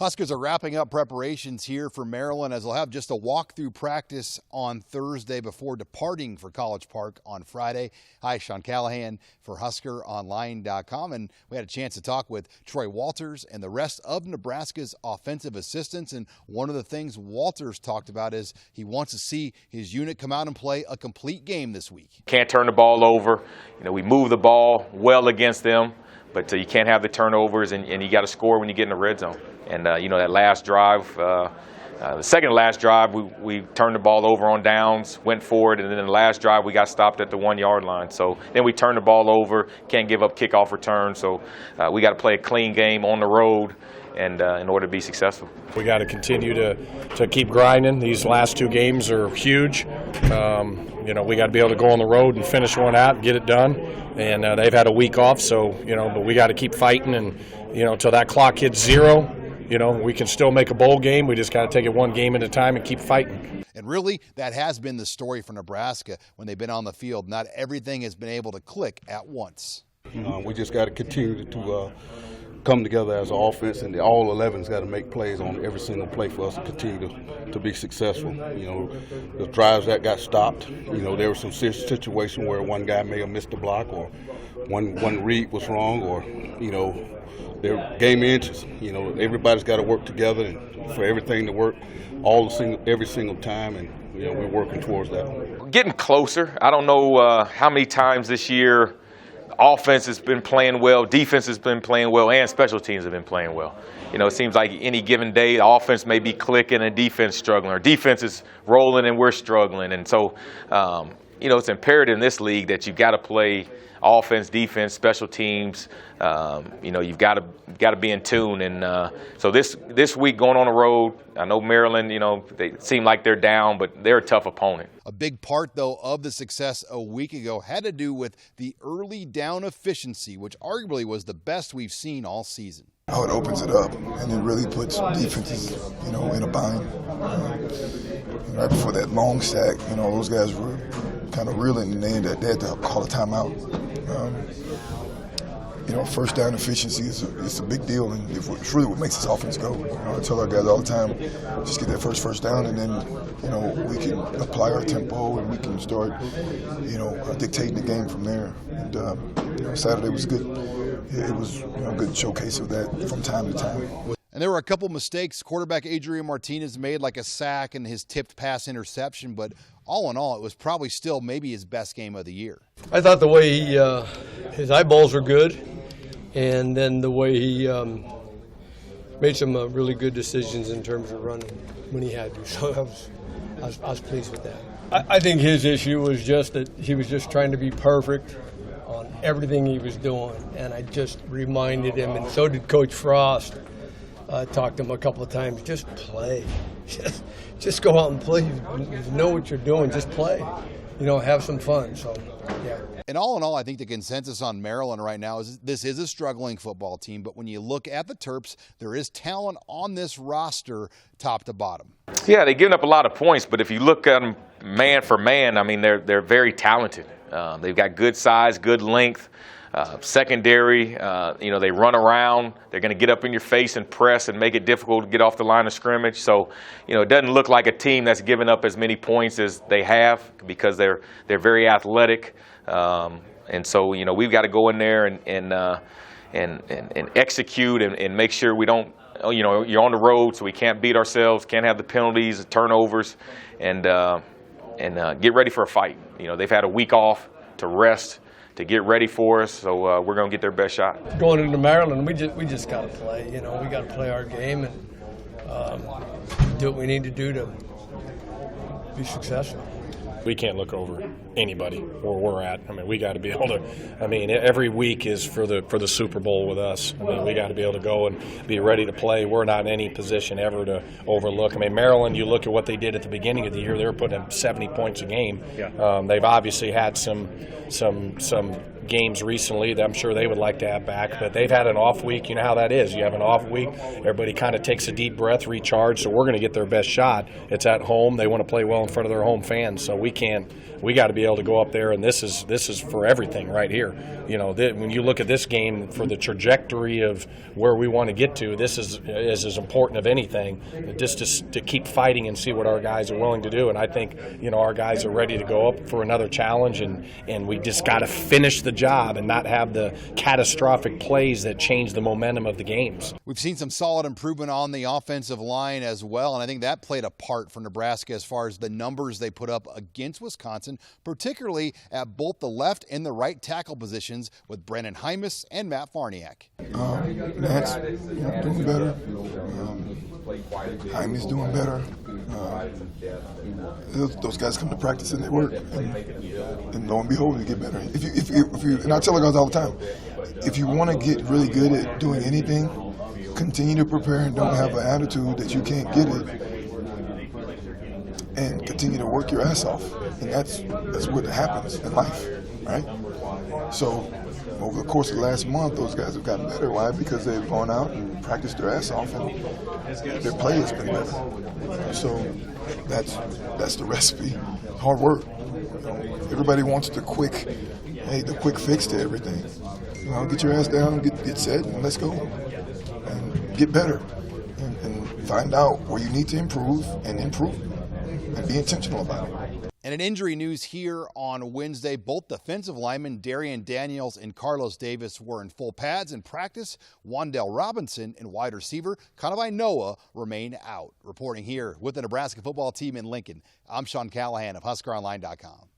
Huskers are wrapping up preparations here for Maryland as they'll have just a walkthrough practice on Thursday before departing for College Park on Friday. Hi, Sean Callahan for HuskerOnline.com, and we had a chance to talk with Troy Walters and the rest of Nebraska's offensive assistants, and one of the things Walters talked about is he wants to see his unit come out and play a complete game this week. Can't turn the ball over. We move the ball well against them, but you can't have the turnovers, and you got to score when you get in the red zone. And, that last drive, the second to last drive, we turned the ball over on downs, went for it, and then the last drive we got stopped at the 1 yard line. So then we turned the ball over, can't give up kickoff return. So we got to play a clean game on the road and in order to be successful. We got to continue to keep grinding. These last two games are huge. We got to be able to go on the road and finish one out and get it done. And they've had a week off, so, but we got to keep fighting and, till that clock hits zero. We can still make a bowl game. We just got to take it one game at a time and keep fighting. And really, that has been the story for Nebraska when they've been on the field. Not everything has been able to click at once. We just got to continue to come together as an offense, and all 11's got to make plays on every single play for us to continue to be successful. The drives that got stopped, there was some situation where one guy may have missed the block, or one read was wrong, or, they're game inches. Everybody's got to work together and for everything to work every single time, and we're working towards that. Getting closer. I don't know how many times this year offense has been playing well, defense has been playing well, and special teams have been playing well. It seems like any given day, the offense may be clicking and defense struggling, or defense is rolling and we're struggling. And so, it's imperative in this league that you've got to play offense, defense, special teams. You've got to be in tune. And so this week going on the road, I know Maryland, they seem like they're down, but they're a tough opponent. A big part, though, of the success a week ago had to do with the early down efficiency, which arguably was the best we've seen all season. It opens it up, and it really puts defenses, in a bind. Right before that long sack, those guys were kind of reeling, and they had to call a timeout. First down efficiency is a big deal, and it's really what makes this offense go. I tell our guys all the time, just get that first down, and then we can apply our tempo, and we can start dictating the game from there. And Saturday was good. It was a good showcase of that from time to time. And there were a couple mistakes quarterback Adria Martinez made, like a sack and his tipped pass interception, but all in all, it was probably still maybe his best game of the year. I thought the way his eyeballs were good, and then the way he made some really good decisions in terms of running when he had to. So I was pleased with that. I think his issue was just that he was just trying to be perfect on everything he was doing, and I just reminded him, and so did Coach Frost. Talked to him a couple of times. Just play. Just go out and play. You know what you're doing. Just play. Have some fun. So, yeah. And all in all, I think the consensus on Maryland right now is this is a struggling football team. But when you look at the Terps, there is talent on this roster top to bottom. Yeah, they've given up a lot of points. But if you look at them man for man, they're very talented. They've got good size, good length. Secondary, they run around. They're going to get up in your face and press and make it difficult to get off the line of scrimmage. So, it doesn't look like a team that's given up as many points as they have because they're very athletic. And so, we've got to go in there and execute and make sure we don't, you're on the road, so we can't beat ourselves, can't have the penalties, the turnovers, and get ready for a fight. They've had a week off to rest, to get ready for us, so we're going to get their best shot. Going into Maryland, we just got to play. We got to play our game and do what we need to do to be successful. We can't look over anybody where we're at. We got to be able to. Every week is for the Super Bowl with us. We got to be able to go and be ready to play. We're not in any position ever to overlook. Maryland. You look at what they did at the beginning of the year. They were putting up 70 points a game. Yeah. They've obviously had some games recently that I'm sure they would like to have back, but they've had an off week. You know how that is. You have an off week, everybody kind of takes a deep breath, recharge, so we're going to get their best shot. It's at home. They want to play well in front of their home fans, so we got to be able to go up there, and this is for everything right here. You know, when you look at this game, for the trajectory of where we want to get to, this is as important of anything, just to keep fighting and see what our guys are willing to do. And I think, you know, our guys are ready to go up for another challenge, and we just got to finish the job and not have the catastrophic plays that change the momentum of the games. We've seen some solid improvement on the offensive line as well, and I think that played a part for Nebraska as far as the numbers they put up against Wisconsin, particularly at both the left and the right tackle positions with Brennan Hymas and Matt Farniak. Matt's doing better. Hymas doing better. Those guys come to practice and they work, and lo and behold, they get better. If you, and I tell the guys all the time, if you want to get really good at doing anything, continue to prepare and don't have an attitude that you can't get it, and continue to work your ass off. And that's what happens in life, right? So over the course of the last month, those guys have gotten better. Why? Because they've gone out and practiced their ass off, and their play has been better. So that's the recipe. Hard work. Everybody wants the quick fix to everything. You know, get your ass down, get set, and let's go. And get better. And find out where you need to improve, and be intentional about it. And in injury news here on Wednesday, both defensive linemen Darian Daniels and Carlos Davis were in full pads in practice. Wandell Robinson and wide receiver Kanawai Noah remain out. Reporting here with the Nebraska football team in Lincoln, I'm Sean Callahan of HuskerOnline.com.